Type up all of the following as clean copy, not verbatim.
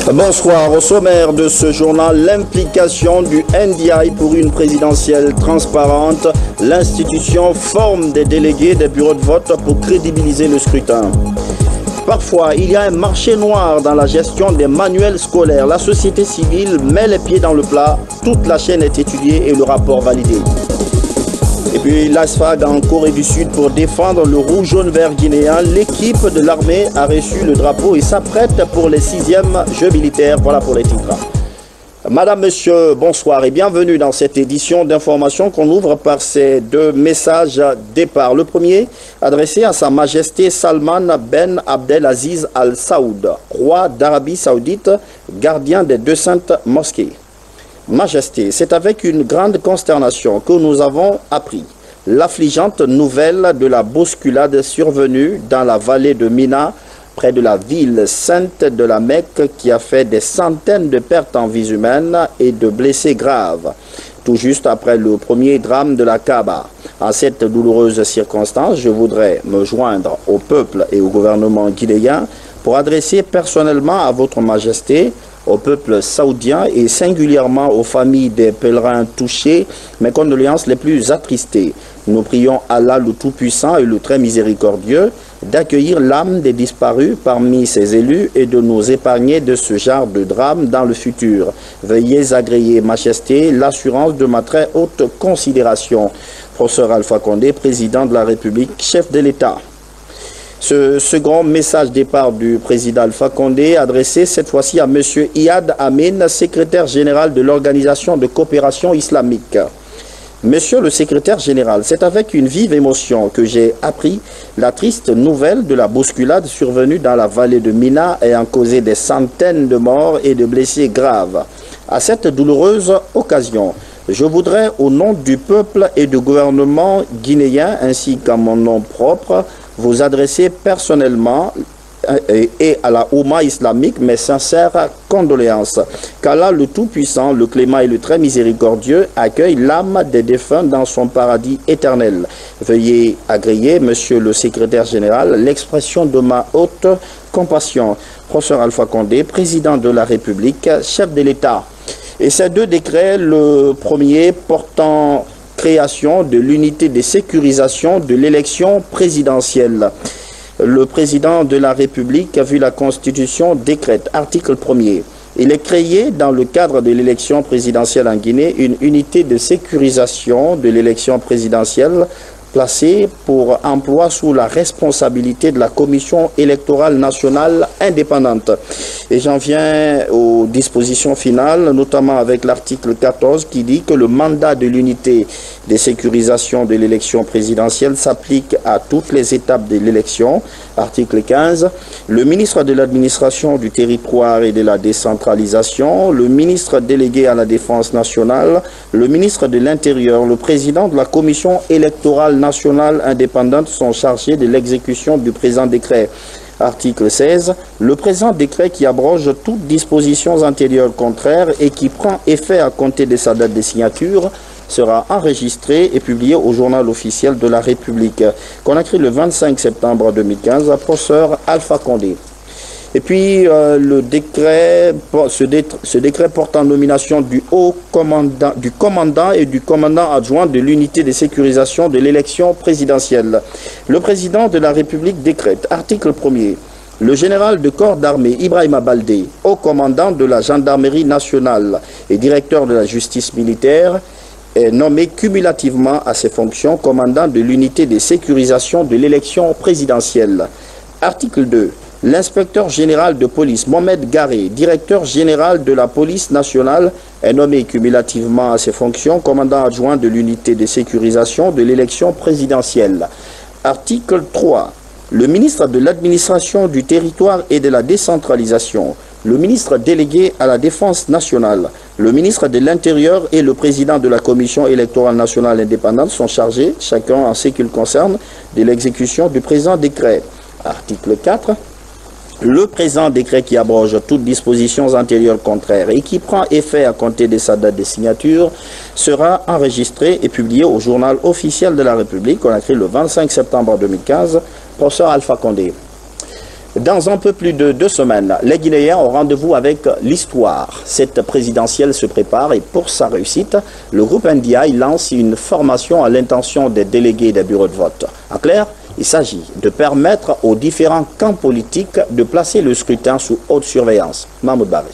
Bonsoir. Au sommaire de ce journal, l'implication du NDI pour une présidentielle transparente. L'institution forme des délégués des bureaux de vote pour crédibiliser le scrutin. Parfois, il y a un marché noir dans la gestion des manuels scolaires. La société civile met les pieds dans le plat. Toute la chaîne est étudiée et le rapport validé. Et puis l'ASFAG en Corée du Sud pour défendre le rouge-jaune-vert guinéen. L'équipe de l'armée a reçu le drapeau et s'apprête pour les 6e Jeux militaires. Voilà pour les titres. Madame, Monsieur, bonsoir et bienvenue dans cette édition d'information qu'on ouvre par ces deux messages départ. Le premier, adressé à Sa Majesté Salman Ben Abdelaziz Al Saoud, roi d'Arabie Saoudite, gardien des deux saintes mosquées. Majesté, c'est avec une grande consternation que nous avons appris l'affligeante nouvelle de la bousculade survenue dans la vallée de Mina, près de la ville sainte de la Mecque, qui a fait des centaines de pertes en vies humaines et de blessés graves, tout juste après le premier drame de la Kaaba. En cette douloureuse circonstance, je voudrais me joindre au peuple et au gouvernement guinéen pour adresser personnellement à votre Majesté, au peuple saoudien et singulièrement aux familles des pèlerins touchés, mes condoléances les plus attristées. Nous prions Allah le Tout-Puissant et le Très Miséricordieux d'accueillir l'âme des disparus parmi ses élus et de nous épargner de ce genre de drame dans le futur. Veuillez agréer, Majesté, l'assurance de ma très haute considération. Professeur Alpha Condé, président de la République, chef de l'État. Ce second message départ du président Alpha Condé, adressé cette fois-ci à M. Iyad Amin, secrétaire général de l'Organisation de coopération islamique. Monsieur le secrétaire général, c'est avec une vive émotion que j'ai appris la triste nouvelle de la bousculade survenue dans la vallée de Mina ayant causé des centaines de morts et de blessés graves. À cette douloureuse occasion, je voudrais, au nom du peuple et du gouvernement guinéen ainsi qu'à mon nom propre, vous adresser personnellement et à la Oumma islamique mes sincères condoléances. Qu'Allah le Tout-Puissant, le Clément et le Très Miséricordieux accueille l'âme des défunts dans son paradis éternel. Veuillez agréer, Monsieur le Secrétaire Général, l'expression de ma haute compassion. Professeur Alpha Condé, président de la République, chef de l'État. Et ces deux décrets, le premier portant création de l'unité de sécurisation de l'élection présidentielle. Le président de la République a vu la Constitution décrète, article 1er. Il est créé dans le cadre de l'élection présidentielle en Guinée une unité de sécurisation de l'élection présidentielle placée pour emploi sous la responsabilité de la Commission électorale nationale indépendante. Et j'en viens aux dispositions finales, notamment avec l'article 14 qui dit que le mandat de l'unité de sécurisation de l'élection présidentielle s'applique à toutes les étapes de l'élection. Article 15, le ministre de l'administration du territoire et de la décentralisation, le ministre délégué à la défense nationale, le ministre de l'Intérieur, le président de la Commission électorale nationale indépendante sont chargés de l'exécution du présent décret. Article 16. Le présent décret qui abroge toutes dispositions antérieures contraires et qui prend effet à compter de sa date de signature sera enregistré et publié au journal officiel de la République. Conakry le 25 septembre 2015, professeur Alpha Condé. Et puis ce décret porte en nomination du commandant et du commandant adjoint de l'unité de sécurisation de l'élection présidentielle. Le président de la République décrète, article 1er, le général de corps d'armée Ibrahima Baldé, haut commandant de la gendarmerie nationale et directeur de la justice militaire, est nommé cumulativement à ses fonctions commandant de l'unité de sécurisation de l'élection présidentielle. Article 2. L'inspecteur général de police Mohamed Garé, directeur général de la police nationale, est nommé cumulativement à ses fonctions commandant adjoint de l'unité de sécurisation de l'élection présidentielle. Article 3. Le ministre de l'administration du territoire et de la décentralisation, le ministre délégué à la défense nationale, le ministre de l'Intérieur et le président de la Commission électorale nationale indépendante sont chargés, chacun en ce qui le concerne, de l'exécution du présent décret. Article 4. Le présent décret qui abroge toutes dispositions antérieures contraires et qui prend effet à compter de sa date de signature sera enregistré et publié au journal officiel de la République, Conakry le 25 septembre 2015, professeur Alpha Condé. Dans un peu plus de 2 semaines, les Guinéens ont rendez-vous avec l'histoire. Cette présidentielle se prépare et pour sa réussite, le groupe NDI lance une formation à l'intention des délégués des bureaux de vote. En clair, il s'agit de permettre aux différents camps politiques de placer le scrutin sous haute surveillance. Mahmoud Barry.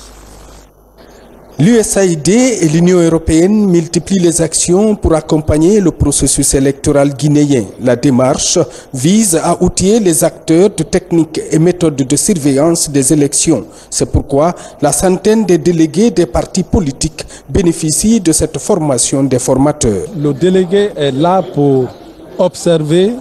L'USAID et l'Union européenne multiplient les actions pour accompagner le processus électoral guinéen. La démarche vise à outiller les acteurs de techniques et méthodes de surveillance des élections. C'est pourquoi la centaine de délégués des partis politiques bénéficient de cette formation des formateurs. Le délégué est là pour observer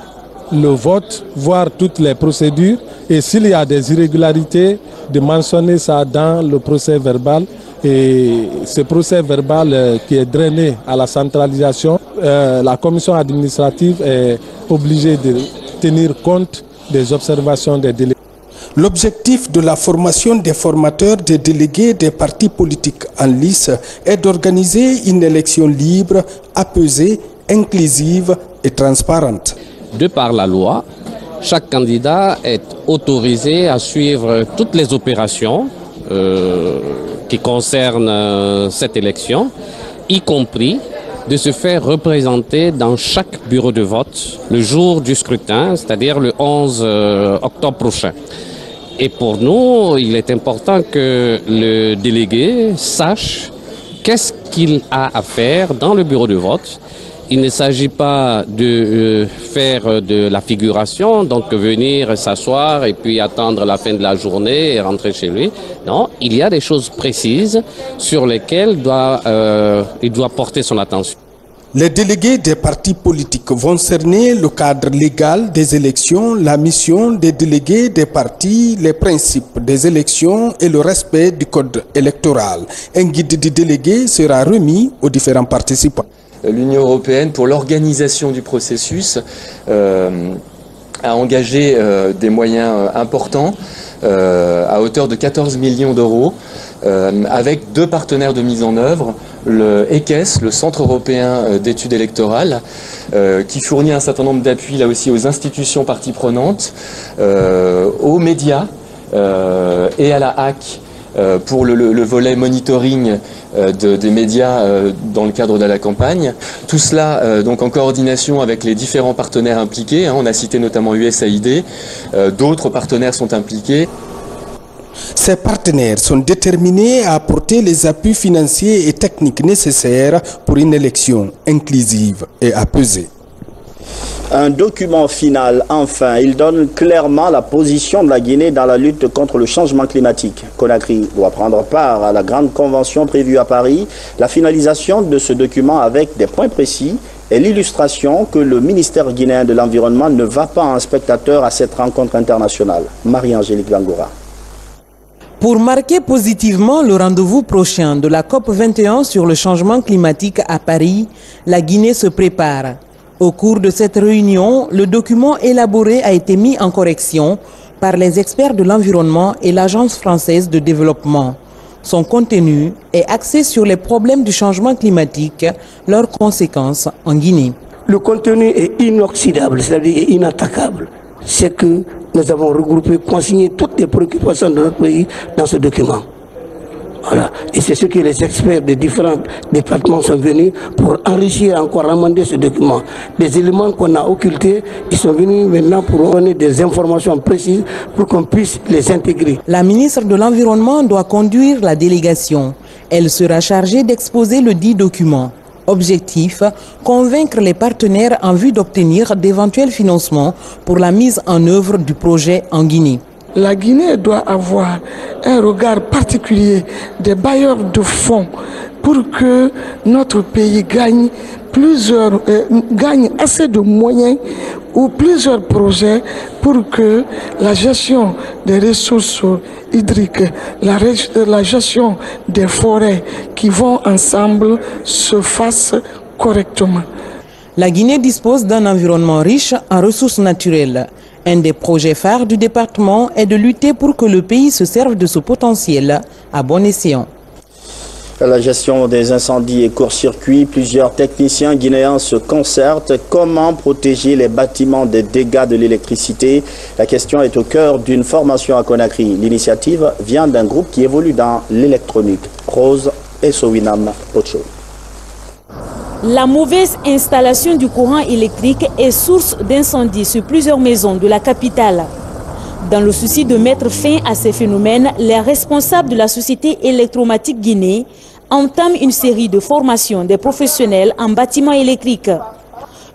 le vote, voir toutes les procédures et s'il y a des irrégularités, de mentionner ça dans le procès verbal. Et ce procès verbal qui est drainé à la centralisation, la commission administrative est obligée de tenir compte des observations des délégués. L'objectif de la formation des formateurs des délégués des partis politiques en lice est d'organiser une élection libre, apaisée, inclusive et transparente. De par la loi, chaque candidat est autorisé à suivre toutes les opérations qui concernent cette élection, y compris de se faire représenter dans chaque bureau de vote le jour du scrutin, c'est-à-dire le 11 octobre prochain. Et pour nous, il est important que le délégué sache qu'est-ce qu'il a à faire dans le bureau de vote. Il ne s'agit pas de faire de la figuration, donc venir s'asseoir et puis attendre la fin de la journée et rentrer chez lui. Non, il y a des choses précises sur lesquelles il doit porter son attention. Les délégués des partis politiques vont cerner le cadre légal des élections, la mission des délégués des partis, les principes des élections et le respect du code électoral. Un guide des délégués sera remis aux différents participants. L'Union européenne, pour l'organisation du processus, a engagé des moyens importants à hauteur de 14 millions d'euros avec 2 partenaires de mise en œuvre, le EQES, le Centre européen d'études électorales, qui fournit un certain nombre d'appuis là aussi aux institutions parties prenantes, aux médias et à la HAC pour le volet monitoring des médias dans le cadre de la campagne. Tout cela donc en coordination avec les différents partenaires impliqués. On a cité notamment USAID, d'autres partenaires sont impliqués. Ces partenaires sont déterminés à apporter les appuis financiers et techniques nécessaires pour une élection inclusive et apaisée. Un document final, enfin, il donne clairement la position de la Guinée dans la lutte contre le changement climatique. Conakry doit prendre part à la grande convention prévue à Paris. La finalisation de ce document avec des points précis est l'illustration que le ministère guinéen de l'Environnement ne va pas en spectateur à cette rencontre internationale. Marie-Angélique Langora. Pour marquer positivement le rendez-vous prochain de la COP21 sur le changement climatique à Paris, la Guinée se prépare. Au cours de cette réunion, le document élaboré a été mis en correction par les experts de l'environnement et l'Agence française de développement. Son contenu est axé sur les problèmes du changement climatique, leurs conséquences en Guinée. Le contenu est inoxydable, c'est-à-dire inattaquable. C'est que nous avons regroupé, consigné toutes les préoccupations de notre pays dans ce document. Voilà. Et c'est ce que les experts des différents départements sont venus pour enrichir encore, amender ce document. Des éléments qu'on a occultés, ils sont venus maintenant pour donner des informations précises pour qu'on puisse les intégrer. La ministre de l'Environnement doit conduire la délégation. Elle sera chargée d'exposer le dit document. Objectif, convaincre les partenaires en vue d'obtenir d'éventuels financements pour la mise en œuvre du projet en Guinée. La Guinée doit avoir un regard particulier des bailleurs de fonds pour que notre pays gagne assez de moyens ou plusieurs projets pour que la gestion des ressources hydriques, la gestion des forêts qui vont ensemble se fasse correctement. La Guinée dispose d'un environnement riche en ressources naturelles. Un des projets phares du département est de lutter pour que le pays se serve de ce potentiel à bon escient. La gestion des incendies et court-circuits, plusieurs techniciens guinéens se concertent. Comment protéger les bâtiments des dégâts de l'électricité? La question est au cœur d'une formation à Conakry. L'initiative vient d'un groupe qui évolue dans l'électronique. Rose et Sowinam Ocho. La mauvaise installation du courant électrique est source d'incendies sur plusieurs maisons de la capitale. Dans le souci de mettre fin à ces phénomènes, les responsables de la société électromatique Guinée entament une série de formations des professionnels en bâtiment électrique.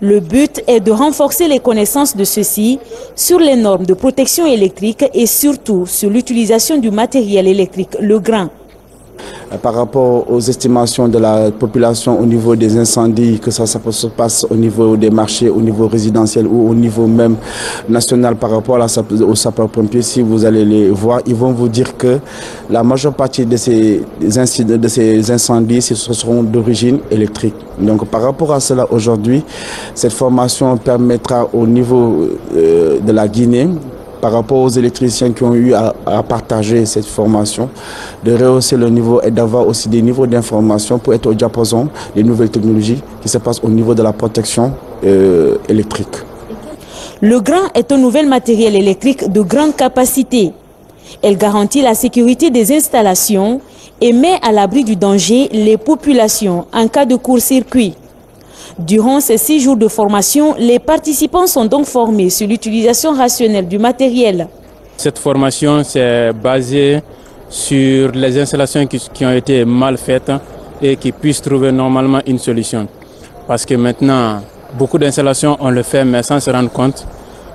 Le but est de renforcer les connaissances de ceux-ci sur les normes de protection électrique et surtout sur l'utilisation du matériel électrique, le grain. Par rapport aux estimations de la population au niveau des incendies, que ça se passe au niveau des marchés, au niveau résidentiel ou au niveau même national par rapport aux sapeurs-pompiers, si vous allez les voir, ils vont vous dire que la majeure partie de ces incendies, ce seront d'origine électrique. Donc par rapport à cela, aujourd'hui, cette formation permettra au niveau de la Guinée, par rapport aux électriciens qui ont eu à partager cette formation, de rehausser le niveau et d'avoir aussi des niveaux d'information pour être au diapason des nouvelles technologies qui se passent au niveau de la protection électrique. Le grain est un nouvel matériel électrique de grande capacité. Elle garantit la sécurité des installations et met à l'abri du danger les populations en cas de court-circuit. Durant ces 6 jours de formation, les participants sont donc formés sur l'utilisation rationnelle du matériel. Cette formation s'est basée sur les installations qui ont été mal faites et qui puissent trouver normalement une solution. Parce que maintenant, beaucoup d'installations, on le fait mais sans se rendre compte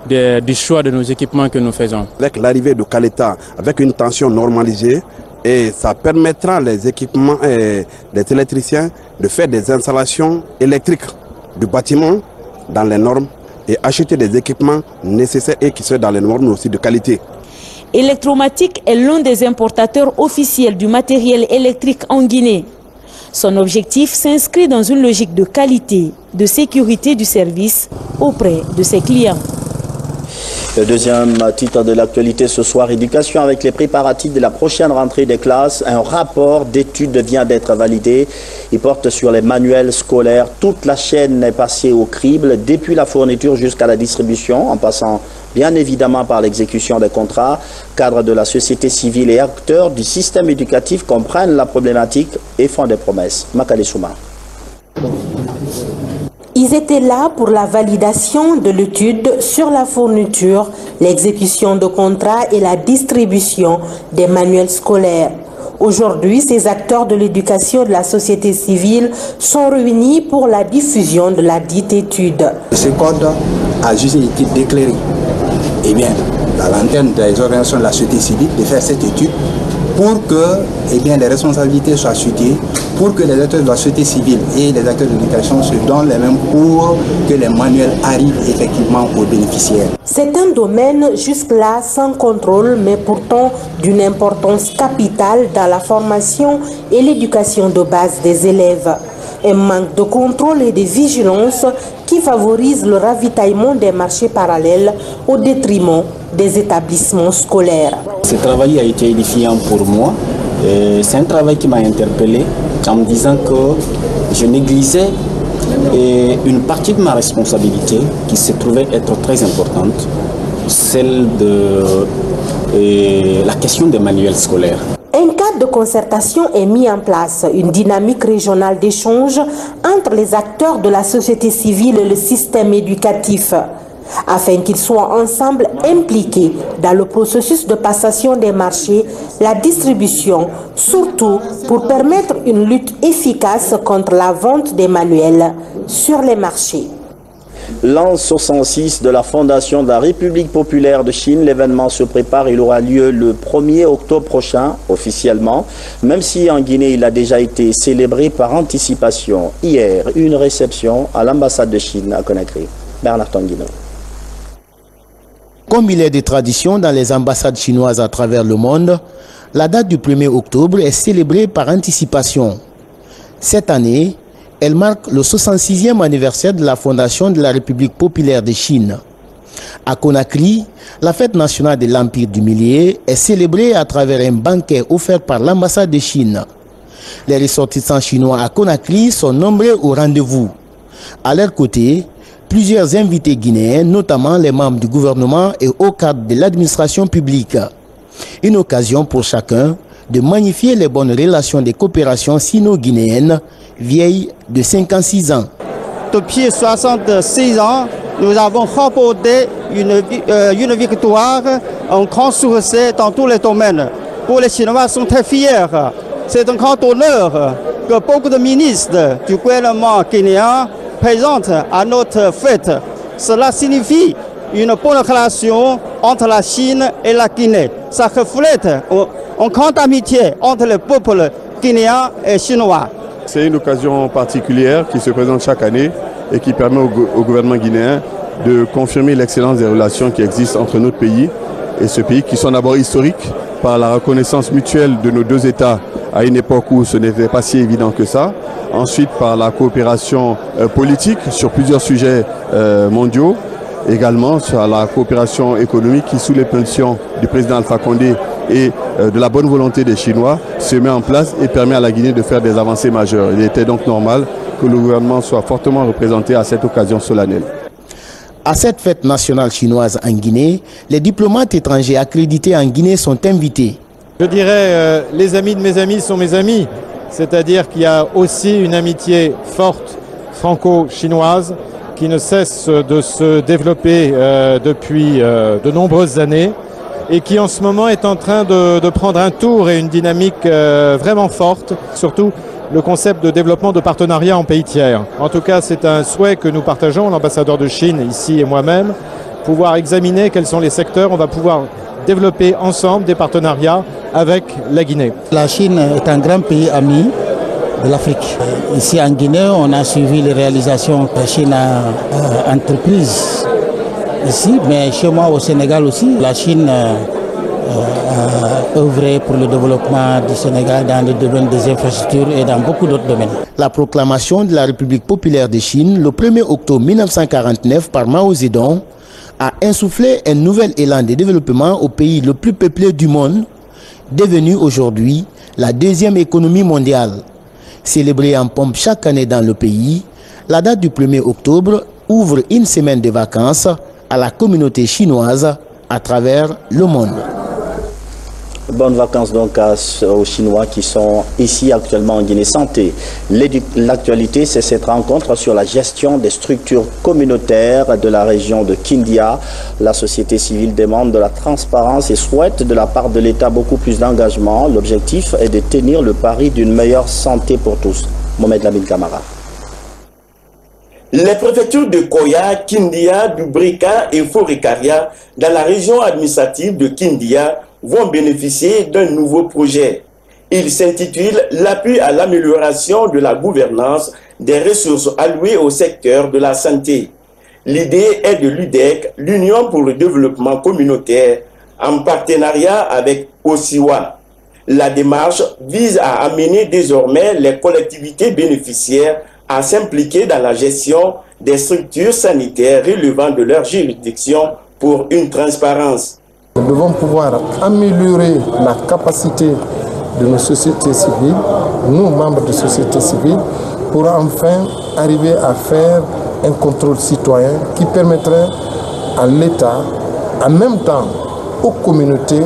du choix de nos équipements que nous faisons. Avec l'arrivée de Caleta, avec une tension normalisée, et ça permettra les équipements et les électriciens de faire des installations électriques du bâtiment dans les normes et acheter des équipements nécessaires et qui soient dans les normes aussi de qualité. Electromatic est l'un des importateurs officiels du matériel électrique en Guinée. Son objectif s'inscrit dans une logique de qualité, de sécurité du service auprès de ses clients. Le deuxième titre de l'actualité ce soir, éducation avec les préparatifs de la prochaine rentrée des classes. Un rapport d'études vient d'être validé. Il porte sur les manuels scolaires. Toute la chaîne est passée au crible, depuis la fourniture jusqu'à la distribution, en passant bien évidemment par l'exécution des contrats. Cadres de la société civile et acteurs du système éducatif comprennent la problématique et font des promesses. Makale Souma. Ils étaient là pour la validation de l'étude sur la fourniture, l'exécution de contrats et la distribution des manuels scolaires. Aujourd'hui, ces acteurs de l'éducation de la société civile sont réunis pour la diffusion de la dite étude. Ce code a juste été déclaré. Eh bien, dans l'antenne des organisations de la société civile de faire cette étude pour que les responsabilités soient situées, pour que les acteurs de la société civile et les acteurs de l'éducation se donnent les mêmes pour que les manuels arrivent effectivement aux bénéficiaires. C'est un domaine jusque-là sans contrôle, mais pourtant d'une importance capitale dans la formation et l'éducation de base des élèves. Un manque de contrôle et de vigilance qui favorise le ravitaillement des marchés parallèles au détriment des établissements scolaires. Ce travail a été édifiant pour moi. C'est un travail qui m'a interpellé en me disant que je négligeais une partie de ma responsabilité qui se trouvait être très importante, celle de la question des manuels scolaires. Un cadre de concertation est mis en place, une dynamique régionale d'échange entre les acteurs de la société civile et le système éducatif, afin qu'ils soient ensemble impliqués dans le processus de passation des marchés, la distribution, surtout pour permettre une lutte efficace contre la vente des manuels sur les marchés. L'an 66 de la Fondation de la République populaire de Chine, l'événement se prépare, il aura lieu le 1er octobre prochain, officiellement, même si en Guinée il a déjà été célébré par anticipation. Hier, une réception à l'ambassade de Chine à Conakry. Bernard Tanguino. Comme il est de tradition dans les ambassades chinoises à travers le monde, la date du 1er octobre est célébrée par anticipation. Cette année, elle marque le 66e anniversaire de la Fondation de la République populaire de Chine. À Conakry, la fête nationale de l'Empire du Milieu est célébrée à travers un banquet offert par l'ambassade de Chine. Les ressortissants chinois à Conakry sont nombreux au rendez-vous. À leur côté, plusieurs invités guinéens, notamment les membres du gouvernement et hauts cadres de l'administration publique. Une occasion pour chacun de magnifier les bonnes relations des coopérations sino-guinéennes vieilles de 56 ans. Depuis 66 ans, nous avons remporté une victoire, un grand succès dans tous les domaines. Pour les Chinois, sont très fiers. C'est un grand honneur que beaucoup de ministres du gouvernement guinéen présentent à notre fête. Cela signifie une bonne relation entre la Chine et la Guinée. Ça reflète une grande amitié entre les peuples guinéens et chinois. C'est une occasion particulière qui se présente chaque année et qui permet au gouvernement guinéen de confirmer l'excellence des relations qui existent entre notre pays et ce pays, qui sont d'abord historiques par la reconnaissance mutuelle de nos deux États à une époque où ce n'était pas si évident que ça. Ensuite, par la coopération politique sur plusieurs sujets mondiaux. Également sur la coopération économique qui, sous l'impulsion du président Alpha Condé et de la bonne volonté des Chinois, se met en place et permet à la Guinée de faire des avancées majeures. Il était donc normal que le gouvernement soit fortement représenté à cette occasion solennelle. À cette fête nationale chinoise en Guinée, les diplomates étrangers accrédités en Guinée sont invités. Je dirais, les amis de mes amis sont mes amis. C'est-à-dire qu'il y a aussi une amitié forte franco-chinoise qui ne cesse de se développer depuis de nombreuses années et qui en ce moment est en train de prendre un tour et une dynamique vraiment forte, surtout le concept de développement de partenariats en pays tiers. En tout cas, c'est un souhait que nous partageons, l'ambassadeur de Chine ici et moi-même, pouvoir examiner quels sont les secteurs, on va pouvoir développer ensemble des partenariats avec la Guinée. La Chine est un grand pays ami de l'Afrique. Ici en Guinée, on a suivi les réalisations que la Chine a entreprises ici, mais chez moi au Sénégal aussi, la Chine a œuvré pour le développement du Sénégal dans le domaine des infrastructures et dans beaucoup d'autres domaines. La proclamation de la République populaire de Chine le 1er octobre 1949 par Mao Zedong a insufflé un nouvel élan de développement au pays le plus peuplé du monde, devenu aujourd'hui la deuxième économie mondiale. Célébrée en pompe chaque année dans le pays, la date du 1er octobre ouvre une semaine de vacances à la communauté chinoise à travers le monde. Bonnes vacances donc aux Chinois qui sont ici actuellement en Guinée Santé. L'actualité, c'est cette rencontre sur la gestion des structures communautaires de la région de Kindia. La société civile demande de la transparence et souhaite de la part de l'État beaucoup plus d'engagement. L'objectif est de tenir le pari d'une meilleure santé pour tous. Mohamed Lamine Camara. Les préfectures de Koya, Kindia, Dubrika et Forikaria, dans la région administrative de Kindia, vont bénéficier d'un nouveau projet. Il s'intitule « L'appui à l'amélioration de la gouvernance des ressources allouées au secteur de la santé ». L'idée est de l'UDEC, l'Union pour le développement communautaire, en partenariat avec OSIWA. La démarche vise à amener désormais les collectivités bénéficiaires à s'impliquer dans la gestion des structures sanitaires relevant de leur juridiction pour une transparence. Nous devons pouvoir améliorer la capacité de nos sociétés civiles, nous membres de sociétés civiles, pour enfin arriver à faire un contrôle citoyen qui permettrait à l'État, en même temps aux communautés,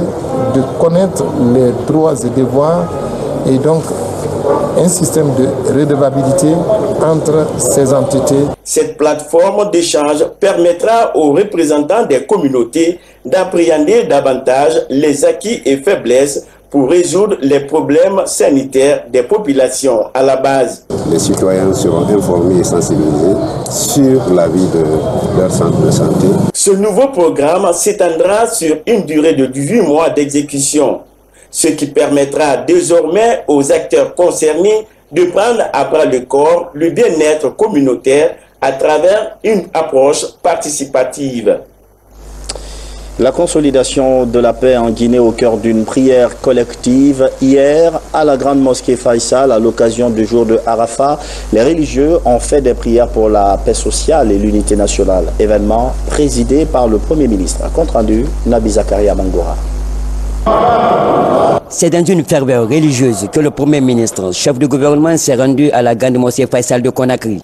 de connaître les droits et devoirs et donc un système de redevabilité entre ces entités. Cette plateforme d'échange permettra aux représentants des communautés d'appréhender davantage les acquis et faiblesses pour résoudre les problèmes sanitaires des populations à la base. Les citoyens seront informés et sensibilisés sur la vie de leur centre de santé. Ce nouveau programme s'étendra sur une durée de 18 mois d'exécution, ce qui permettra désormais aux acteurs concernés de prendre à bras le corps le bien-être communautaire à travers une approche participative. La consolidation de la paix en Guinée au cœur d'une prière collective. Hier, à la grande mosquée Faisal, à l'occasion du jour de Arafat, les religieux ont fait des prières pour la paix sociale et l'unité nationale. Événement présidé par le Premier ministre. Compte rendu, Nabi Zakaria Mangora. C'est dans une ferveur religieuse que le Premier ministre, chef du gouvernement, s'est rendu à la grande mosquée Faisal de Conakry.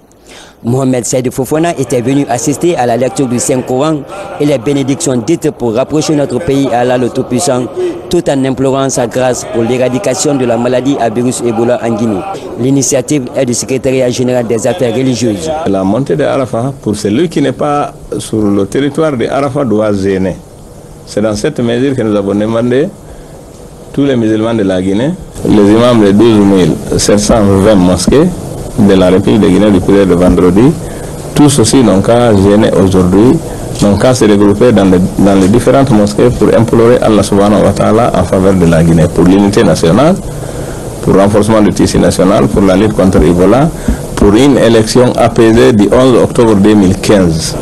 Mohamed Saïd Fofana était venu assister à la lecture du Saint-Coran et les bénédictions dites pour rapprocher notre pays à Allah le Tout-Puissant, tout en implorant sa grâce pour l'éradication de la maladie à virus Ebola en Guinée. L'initiative est du secrétariat général des affaires religieuses. La montée de Arafat, pour celui qui n'est pas sur le territoire de Arafat, doit gêner. C'est dans cette mesure que nous avons demandé tous les musulmans de la Guinée, les imams de 12 720 mosquées de la République de Guinée du prière de vendredi, tous aussi n'ont qu'à gêner aujourd'hui, n'ont qu'à se regrouper dans les différentes mosquées pour implorer Allah subhanahu wa ta'ala en faveur de la Guinée, pour l'unité nationale, pour le renforcement du tissu national, pour la lutte contre Ebola, pour une élection apaisée du 11 octobre 2015.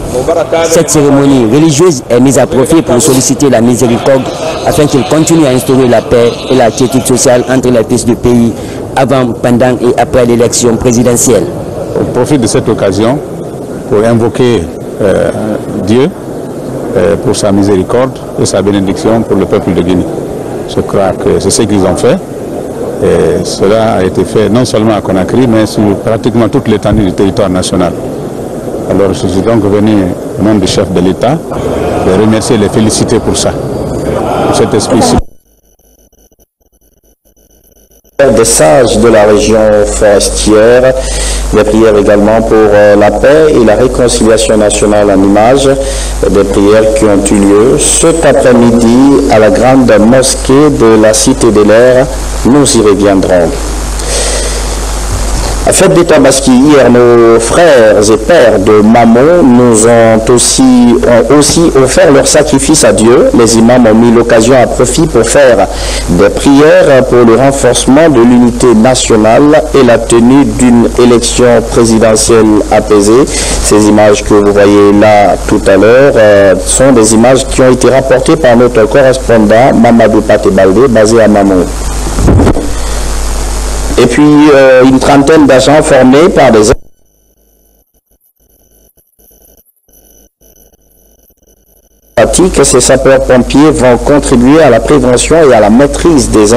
Cette cérémonie religieuse est mise à profit pour solliciter la miséricorde afin qu'il continue à instaurer la paix et la quiétude sociale entre les fils du pays avant, pendant et après l'élection présidentielle. On profite de cette occasion pour invoquer Dieu pour sa miséricorde et sa bénédiction pour le peuple de Guinée. Je crois que c'est ce qu'ils ont fait. Et cela a été fait non seulement à Conakry, mais sur pratiquement toute l'étendue du territoire national. Alors je suis donc venu au nom du chef de l'État de remercier et les féliciter pour ça, pour cet esprit-ci. Des sages de la région forestière, des prières également pour la paix et la réconciliation nationale en image, des prières qui ont eu lieu cet après-midi à la grande mosquée de la Cité de l'Air. Nous y reviendrons. À fête des Tabaski, hier, nos frères et pères de Mamon nous ont aussi offert leur sacrifice à Dieu. Les imams ont mis l'occasion à profit pour faire des prières pour le renforcement de l'unité nationale et la tenue d'une élection présidentielle apaisée. Ces images que vous voyez là tout à l'heure sont des images qui ont été rapportées par notre correspondant Mamadou Paté-Baldé, basé à Mamon. Et puis une trentaine d'agents formés par des ces sapeurs-pompiers vont contribuer à la prévention et à la maîtrise des